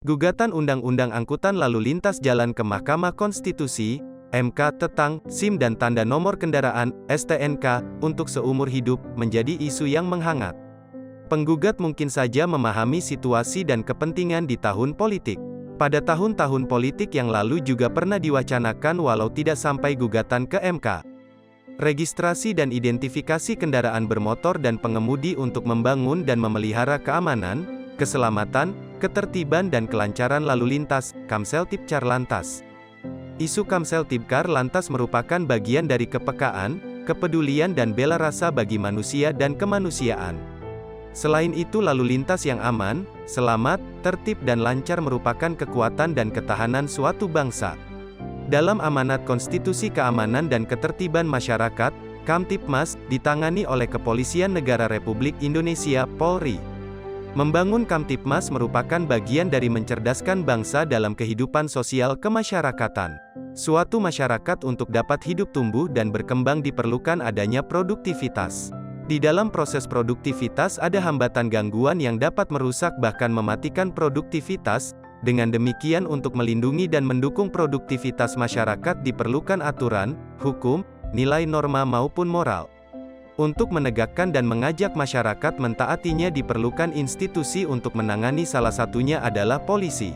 Gugatan Undang-Undang Angkutan Lalu Lintas Jalan ke Mahkamah Konstitusi, MK tentang SIM dan Tanda Nomor Kendaraan, STNK, untuk seumur hidup, menjadi isu yang menghangat. Penggugat mungkin saja memahami situasi dan kepentingan di tahun politik. Pada tahun-tahun politik yang lalu juga pernah diwacanakan walau tidak sampai gugatan ke MK. Registrasi dan identifikasi kendaraan bermotor dan pengemudi untuk membangun dan memelihara keamanan, keselamatan, ketertiban dan kelancaran lalu lintas, Kamseltibcar Lantas. Isu Kamseltibcar Lantas merupakan bagian dari kepekaan, kepedulian dan bela rasa bagi manusia dan kemanusiaan. Selain itu lalu lintas yang aman, selamat, tertib dan lancar merupakan kekuatan dan ketahanan suatu bangsa. Dalam amanat Konstitusi Keamanan dan Ketertiban Masyarakat, Kamtibmas, ditangani oleh Kepolisian Negara Republik Indonesia, Polri. Membangun Kamtibmas merupakan bagian dari mencerdaskan bangsa dalam kehidupan sosial kemasyarakatan. Suatu masyarakat untuk dapat hidup tumbuh dan berkembang diperlukan adanya produktivitas. Di dalam proses produktivitas ada hambatan gangguan yang dapat merusak bahkan mematikan produktivitas. Dengan demikian untuk melindungi dan mendukung produktivitas masyarakat diperlukan aturan, hukum, nilai norma maupun moral. Untuk menegakkan dan mengajak masyarakat mentaatinya diperlukan institusi untuk menangani, salah satunya adalah polisi.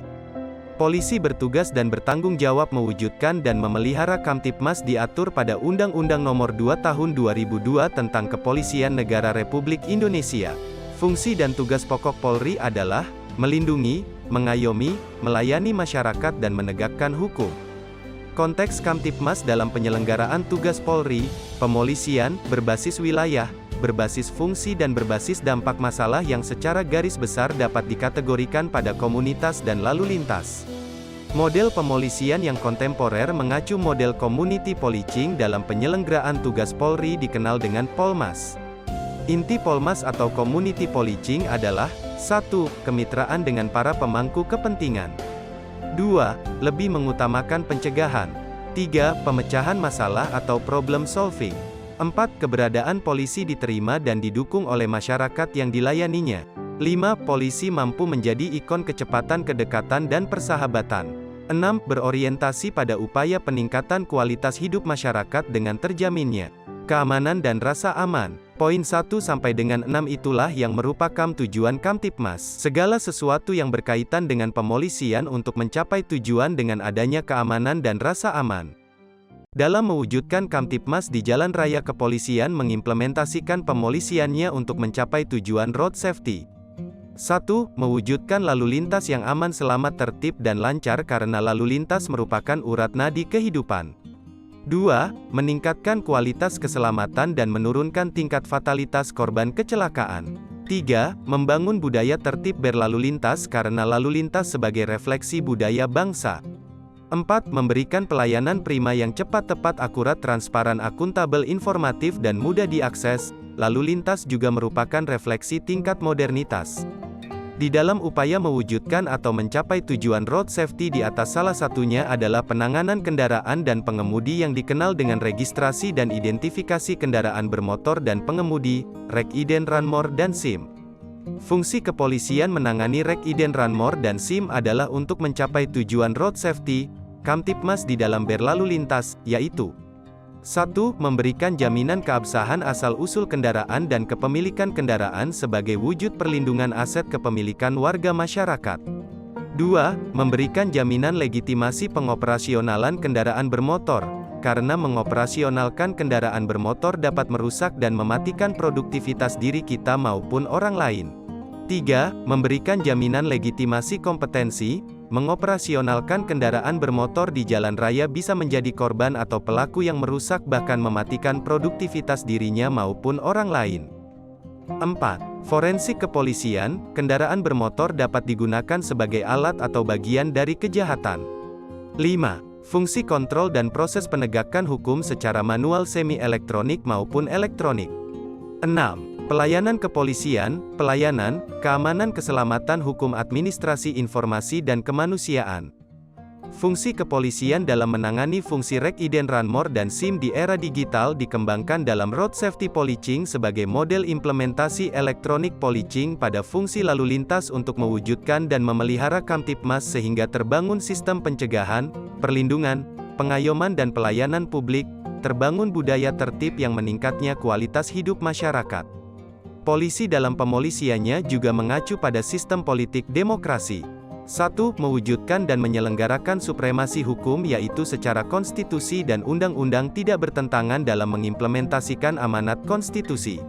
Polisi bertugas dan bertanggung jawab mewujudkan dan memelihara Kamtibmas diatur pada Undang-Undang Nomor 2 Tahun 2002 tentang Kepolisian Negara Republik Indonesia. Fungsi dan tugas pokok Polri adalah melindungi, mengayomi, melayani masyarakat dan menegakkan hukum. Konteks Kamtibmas dalam penyelenggaraan tugas Polri, pemolisian, berbasis wilayah, berbasis fungsi dan berbasis dampak masalah yang secara garis besar dapat dikategorikan pada komunitas dan lalu lintas. Model pemolisian yang kontemporer mengacu model community policing dalam penyelenggaraan tugas Polri dikenal dengan Polmas. Inti Polmas atau community policing adalah 1. Kemitraan dengan para pemangku kepentingan. 2. Lebih mengutamakan pencegahan. 3. Pemecahan masalah atau problem solving. 4. Keberadaan polisi diterima dan didukung oleh masyarakat yang dilayaninya. 5. Polisi mampu menjadi ikon kecepatan, kedekatan dan persahabatan. 6. Berorientasi pada upaya peningkatan kualitas hidup masyarakat dengan terjaminnya keamanan dan rasa aman. Poin 1 sampai dengan 6 itulah yang merupakan tujuan Kamtibmas. Segala sesuatu yang berkaitan dengan pemolisian untuk mencapai tujuan dengan adanya keamanan dan rasa aman. Dalam mewujudkan Kamtibmas di jalan raya kepolisian mengimplementasikan pemolisiannya untuk mencapai tujuan road safety. 1. Mewujudkan lalu lintas yang aman, selamat, tertib dan lancar karena lalu lintas merupakan urat nadi kehidupan. 2. Meningkatkan kualitas keselamatan dan menurunkan tingkat fatalitas korban kecelakaan. 3. Membangun budaya tertib berlalu lintas karena lalu lintas sebagai refleksi budaya bangsa. 4. Memberikan pelayanan prima yang cepat, tepat, akurat, transparan, akuntabel, informatif dan mudah diakses. Lalu lintas juga merupakan refleksi tingkat modernitas. Di dalam upaya mewujudkan atau mencapai tujuan road safety di atas, salah satunya adalah penanganan kendaraan dan pengemudi yang dikenal dengan registrasi dan identifikasi kendaraan bermotor dan pengemudi, Rek-Iden Ranmor dan SIM. Fungsi kepolisian menangani Rek-Iden Ranmor dan SIM adalah untuk mencapai tujuan road safety, Kamtibmas di dalam berlalu lintas, yaitu 1. Memberikan jaminan keabsahan asal-usul kendaraan dan kepemilikan kendaraan sebagai wujud perlindungan aset kepemilikan warga masyarakat. 2. Memberikan jaminan legitimasi pengoperasionalan kendaraan bermotor, karena mengoperasionalkan kendaraan bermotor dapat merusak dan mematikan produktivitas diri kita maupun orang lain. 3. Memberikan jaminan legitimasi kompetensi. Mengoperasionalkan kendaraan bermotor di jalan raya bisa menjadi korban atau pelaku yang merusak bahkan mematikan produktivitas dirinya maupun orang lain. 4. Forensik kepolisian, kendaraan bermotor dapat digunakan sebagai alat atau bagian dari kejahatan. 5. Fungsi kontrol dan proses penegakan hukum secara manual, semi-elektronik maupun elektronik. 6. Pelayanan kepolisian, pelayanan, keamanan keselamatan hukum administrasi informasi dan kemanusiaan. Fungsi kepolisian dalam menangani fungsi Rek Iden Ranmor dan SIM di era digital dikembangkan dalam Road Safety Policing sebagai model implementasi elektronik policing pada fungsi lalu lintas untuk mewujudkan dan memelihara Kamtipmas sehingga terbangun sistem pencegahan, perlindungan, pengayoman dan pelayanan publik, terbangun budaya tertib yang meningkatnya kualitas hidup masyarakat. Polisi dalam pemolisiannya juga mengacu pada sistem politik demokrasi. 1. Mewujudkan dan menyelenggarakan supremasi hukum yaitu secara konstitusi dan undang-undang tidak bertentangan dalam mengimplementasikan amanat konstitusi.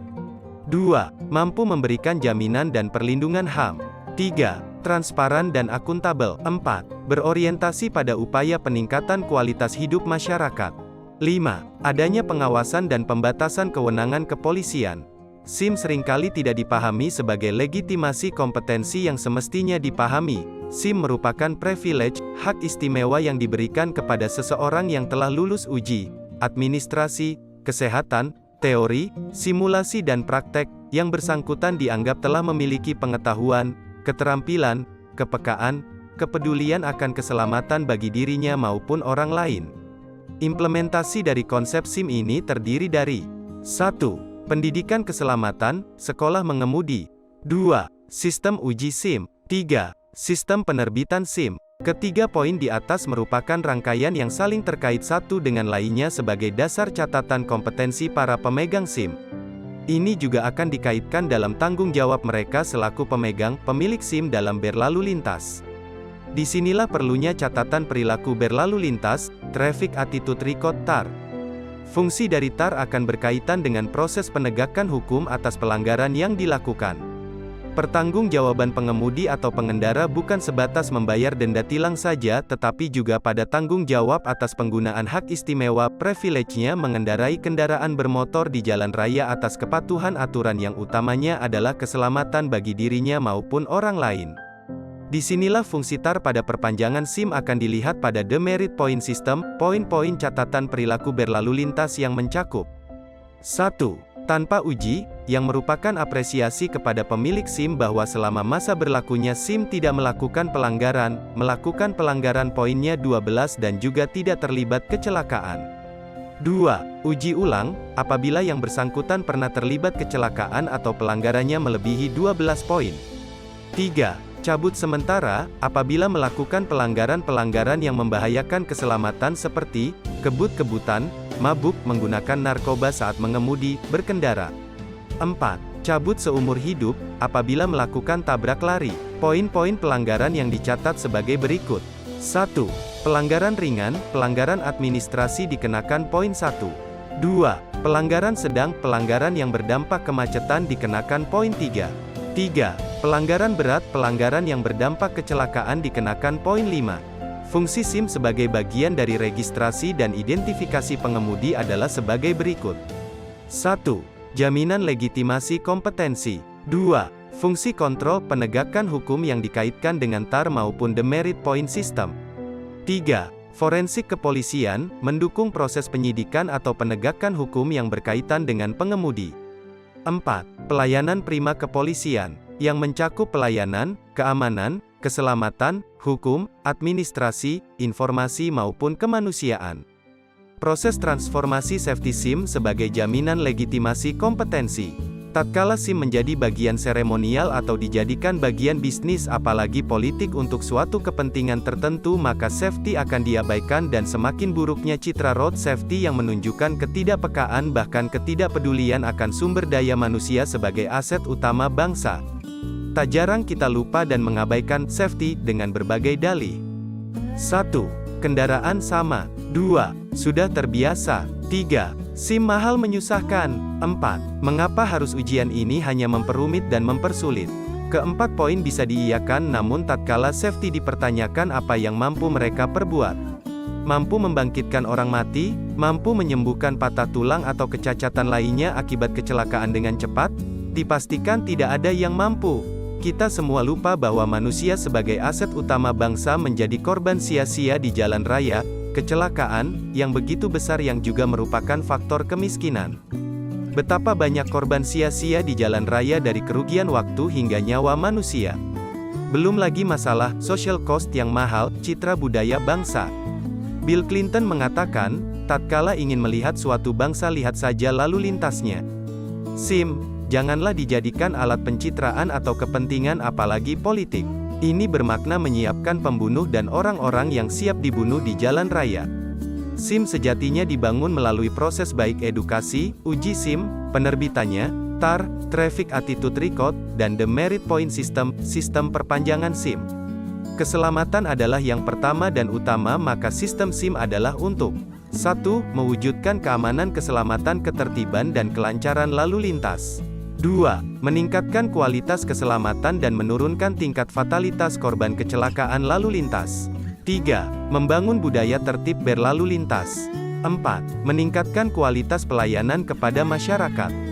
2. Mampu memberikan jaminan dan perlindungan HAM. 3. Transparan dan akuntabel. 4. Berorientasi pada upaya peningkatan kualitas hidup masyarakat. 5. Adanya pengawasan dan pembatasan kewenangan kepolisian. SIM seringkali tidak dipahami sebagai legitimasi kompetensi yang semestinya dipahami. SIM merupakan privilege, hak istimewa yang diberikan kepada seseorang yang telah lulus uji, administrasi, kesehatan, teori, simulasi dan praktek, yang bersangkutan dianggap telah memiliki pengetahuan, keterampilan, kepekaan, kepedulian akan keselamatan bagi dirinya maupun orang lain. Implementasi dari konsep SIM ini terdiri dari 1. Pendidikan keselamatan, sekolah mengemudi. 2. Sistem uji SIM. 3. Sistem penerbitan SIM. Ketiga poin di atas merupakan rangkaian yang saling terkait satu dengan lainnya sebagai dasar catatan kompetensi para pemegang SIM. Ini juga akan dikaitkan dalam tanggung jawab mereka selaku pemegang, pemilik SIM dalam berlalu lintas. Disinilah perlunya catatan perilaku berlalu lintas, Traffic Attitude Record (TAR). Fungsi dari TAR akan berkaitan dengan proses penegakan hukum atas pelanggaran yang dilakukan. Pertanggungjawaban pengemudi atau pengendara bukan sebatas membayar denda tilang saja, tetapi juga pada tanggung jawab atas penggunaan hak istimewa privilege-nya mengendarai kendaraan bermotor di jalan raya atas kepatuhan aturan yang utamanya adalah keselamatan bagi dirinya maupun orang lain. Disinilah fungsi TAR pada perpanjangan SIM akan dilihat pada Demerit Point System, poin-poin catatan perilaku berlalu lintas yang mencakup 1. Tanpa uji, yang merupakan apresiasi kepada pemilik SIM bahwa selama masa berlakunya SIM tidak melakukan pelanggaran poinnya 12 dan juga tidak terlibat kecelakaan. 2. Uji ulang, apabila yang bersangkutan pernah terlibat kecelakaan atau pelanggarannya melebihi 12 poin. 3. Cabut sementara, apabila melakukan pelanggaran-pelanggaran yang membahayakan keselamatan seperti kebut-kebutan, mabuk, menggunakan narkoba saat mengemudi, berkendara. 4. Cabut seumur hidup, apabila melakukan tabrak lari. Poin-poin pelanggaran yang dicatat sebagai berikut. 1. Pelanggaran ringan, pelanggaran administrasi dikenakan poin 1. 2. Pelanggaran sedang, pelanggaran yang berdampak kemacetan dikenakan poin 3. 3. Pelanggaran berat, pelanggaran yang berdampak kecelakaan dikenakan poin 5. Fungsi SIM sebagai bagian dari registrasi dan identifikasi pengemudi adalah sebagai berikut. 1. Jaminan legitimasi kompetensi. 2. Fungsi kontrol penegakan hukum yang dikaitkan dengan TAR maupun Demerit Point System. 3. Forensik kepolisian, mendukung proses penyidikan atau penegakan hukum yang berkaitan dengan pengemudi. 4. Pelayanan prima kepolisian, yang mencakup pelayanan, keamanan, keselamatan, hukum, administrasi, informasi maupun kemanusiaan. Proses transformasi safety SIM sebagai jaminan legitimasi kompetensi. Tatkala SIM menjadi bagian seremonial atau dijadikan bagian bisnis apalagi politik untuk suatu kepentingan tertentu, maka safety akan diabaikan dan semakin buruknya citra road safety yang menunjukkan ketidakpekaan bahkan ketidakpedulian akan sumber daya manusia sebagai aset utama bangsa. Tak jarang kita lupa dan mengabaikan safety dengan berbagai dalih. 1. Kendaraan sama. 2. Sudah terbiasa. 3. SIM mahal menyusahkan. 4. Mengapa harus ujian ini hanya memperumit dan mempersulit? Keempat poin bisa diiyakan, namun tatkala safety dipertanyakan, apa yang mampu mereka perbuat? Mampu membangkitkan orang mati, mampu menyembuhkan patah tulang atau kecacatan lainnya akibat kecelakaan dengan cepat? Dipastikan tidak ada yang mampu. Kita semua lupa bahwa manusia sebagai aset utama bangsa menjadi korban sia-sia di jalan raya, kecelakaan, yang begitu besar yang juga merupakan faktor kemiskinan. Betapa banyak korban sia-sia di jalan raya dari kerugian waktu hingga nyawa manusia. Belum lagi masalah social cost yang mahal, citra budaya bangsa. Bill Clinton mengatakan, tatkala ingin melihat suatu bangsa lihat saja lalu lintasnya. SIM, janganlah dijadikan alat pencitraan atau kepentingan apalagi politik. Ini bermakna menyiapkan pembunuh dan orang-orang yang siap dibunuh di jalan raya. SIM sejatinya dibangun melalui proses baik edukasi, uji SIM, penerbitannya, TAR, Traffic Attitude Record, dan The Merit Point System, sistem perpanjangan SIM. Keselamatan adalah yang pertama dan utama, maka sistem SIM adalah untuk 1. Mewujudkan keamanan, keselamatan, ketertiban dan kelancaran lalu lintas. 2. Meningkatkan kualitas keselamatan dan menurunkan tingkat fatalitas korban kecelakaan lalu lintas. 3. Membangun budaya tertib berlalu lintas. 4. Meningkatkan kualitas pelayanan kepada masyarakat.